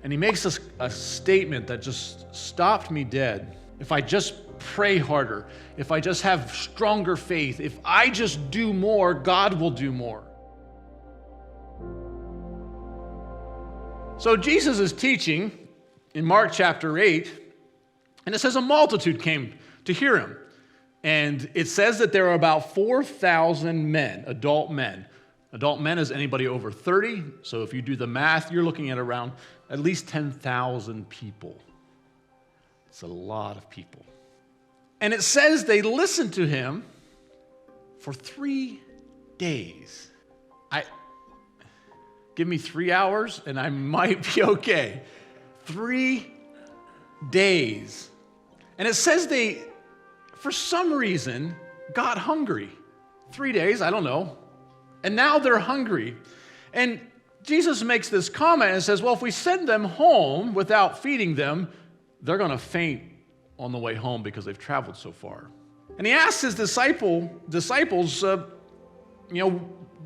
And he makes a statement that just stopped me dead. If I just pray harder, if I just have stronger faith, if I just do more, God will do more. So Jesus is teaching in Mark chapter 8, and it says a multitude came to hear him. And it says that there are about 4,000 men, adult men. Adult men is anybody over 30. So if you do the math, you're looking at around at least 10,000 people. It's a lot of people. And it says they listened to him for 3 days. Give me 3 hours and I might be okay. 3 days. And it says they, for some reason, got hungry. 3 days, I don't know. And now they're hungry. And Jesus makes this comment and says, well, if we send them home without feeding them, they're going to faint on the way home because they've traveled so far. And he asks his disciples,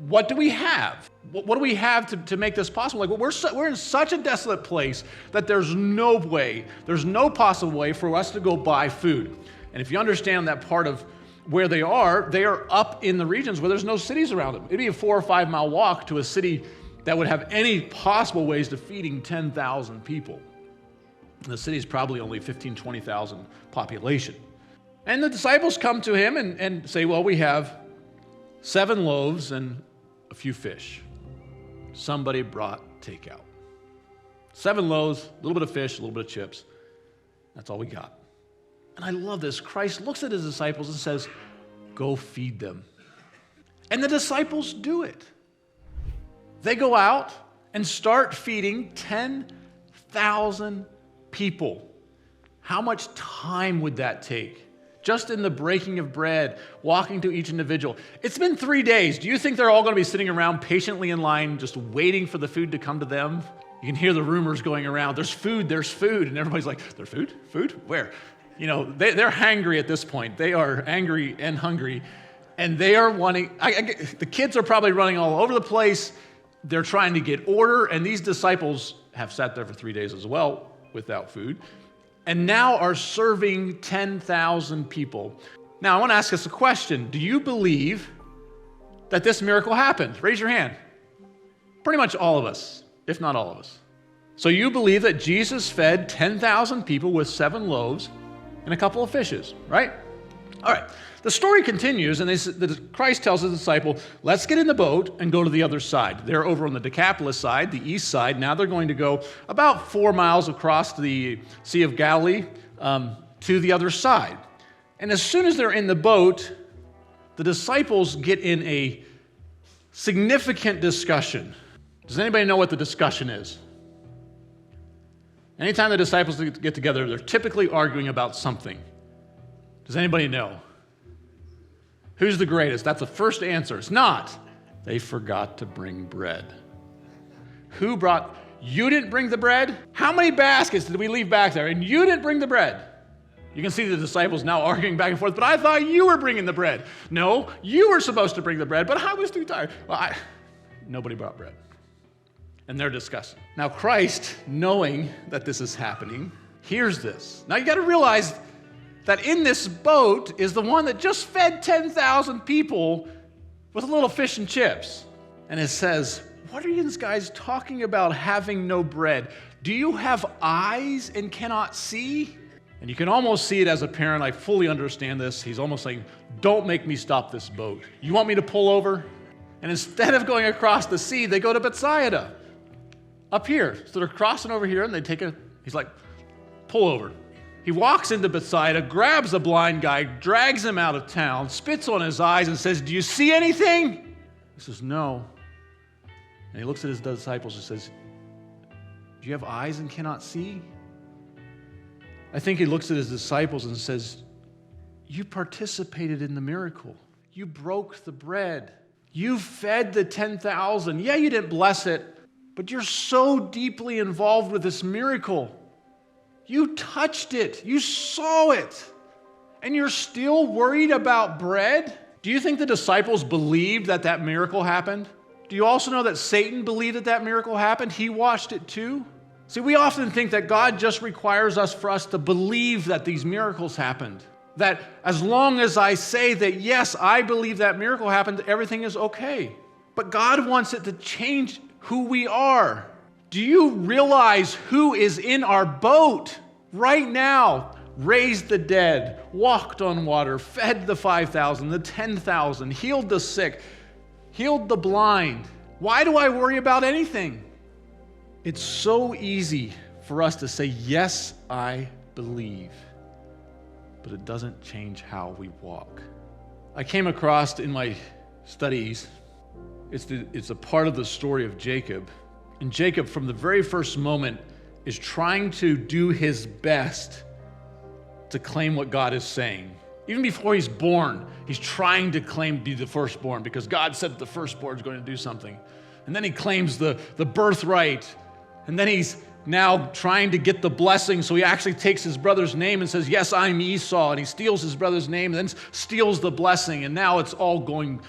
what do we have? What do we have to make this possible? Like, we're in such a desolate place that there's no possible way for us to go buy food. And if you understand that part of where they are up in the regions where there's no cities around them. It'd be a 4 or 5 mile walk to a city that would have any possible ways to feeding 10,000 people. And the city is probably only 15,000, 20,000 population. And the disciples come to him and say, well, we have 7 loaves and a few fish. Somebody brought takeout. 7 loaves, a little bit of fish, a little bit of chips. That's all we got. And I love this. Christ looks at his disciples and says, go feed them. And the disciples do it. They go out and start feeding 10,000 people. How much time would that take? Just in the breaking of bread, walking to each individual. It's been 3 days. Do you think they're all going to be sitting around patiently in line, just waiting for the food to come to them? You can hear the rumors going around. There's food. And everybody's like, there's food? Food? Where? You know, they're hangry at this point. They are angry and hungry. And they are wanting, the kids are probably running all over the place. They're trying to get order. And these disciples have sat there for 3 days as well without food. And now are serving 10,000 people. Now, I want to ask us a question. Do you believe that this miracle happened? Raise your hand. Pretty much all of us, if not all of us. So you believe that Jesus fed 10,000 people with 7 loaves and a couple of fishes, right? All right. The story continues, and Christ tells his disciple, let's get in the boat and go to the other side. They're over on the Decapolis side, the east side. Now they're going to go about 4 miles across the Sea of Galilee to the other side. And as soon as they're in the boat, the disciples get in a significant discussion. Does anybody know what the discussion is? Anytime the disciples get together, they're typically arguing about something. Does anybody know? Who's the greatest? That's the first answer. It's not. They forgot to bring bread. Who brought? You didn't bring the bread? How many baskets did we leave back there? And you didn't bring the bread. You can see the disciples now arguing back and forth, but I thought you were bringing the bread. No, you were supposed to bring the bread, but I was too tired. Well, nobody brought bread. And they're discussing. Now Christ, knowing that this is happening, hears this. Now you got to realize that in this boat is the one that just fed 10,000 people with a little fish and chips. And it says, what are you guys talking about having no bread? Do you have eyes and cannot see? And you can almost see it as a parent. I fully understand this. He's almost saying, don't make me stop this boat. You want me to pull over? And instead of going across the sea, they go to Bethsaida. Up here. So they're crossing over here and he's like, pull over. He walks into Bethsaida, grabs a blind guy, drags him out of town, spits on his eyes and says, do you see anything? He says, no. And he looks at his disciples and says, do you have eyes and cannot see? I think he looks at his disciples and says, you participated in the miracle. You broke the bread. You fed the 10,000. Yeah, you didn't bless it. But you're so deeply involved with this miracle. You touched it. You saw it. And you're still worried about bread? Do you think the disciples believed that miracle happened? Do you also know that Satan believed that miracle happened? He watched it too. See, we often think that God just requires us for us to believe that these miracles happened. That as long as I say that, yes, I believe that miracle happened, everything is okay. But God wants it to change who we are. Do you realize who is in our boat right now? Raised the dead, walked on water, fed the 5,000, the 10,000, healed the sick, healed the blind. Why do I worry about anything? It's so easy for us to say, yes, I believe, but it doesn't change how we walk. I came across in my studies, it's a part of the story of Jacob. And Jacob, from the very first moment, is trying to do his best to claim what God is saying. Even before he's born, he's trying to claim to be the firstborn because God said that the firstborn is going to do something. And then he claims the birthright. And then he's now trying to get the blessing, so he actually takes his brother's name and says, yes, I'm Esau. And he steals his brother's name and then steals the blessing. And now it's all going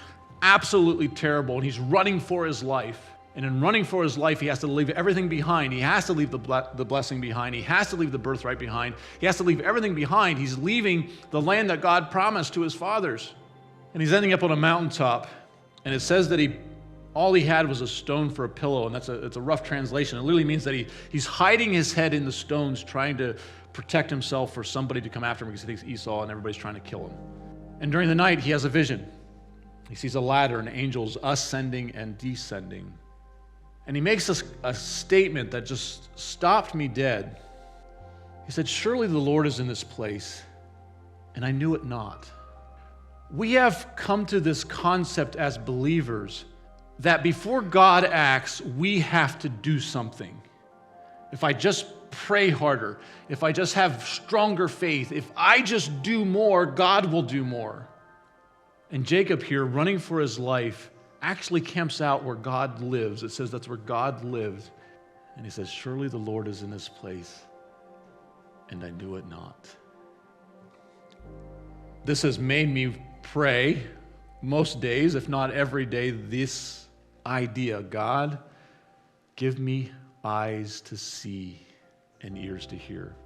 absolutely terrible. And he's running for his life. And in running for his life, he has to leave everything behind. He has to leave the blessing behind. He has to leave the birthright behind. He has to leave everything behind. He's leaving the land that God promised to his fathers. And he's ending up on a mountaintop. And it says that all he had was a stone for a pillow. And it's a rough translation. It literally means that he's hiding his head in the stones, trying to protect himself for somebody to come after him because he thinks Esau and everybody's trying to kill him. And during the night, he has a vision. He sees a ladder and angels ascending and descending. And he makes a statement that just stopped me dead. He said, surely the Lord is in this place, and I knew it not. We have come to this concept as believers that before God acts, we have to do something. If I just pray harder, if I just have stronger faith, if I just do more, God will do more. And Jacob here, running for his life, actually camps out where God lives. It says that's where God lived. And he says, surely the Lord is in this place, and I knew it not. This has made me pray most days, if not every day, this idea: God, give me eyes to see and ears to hear.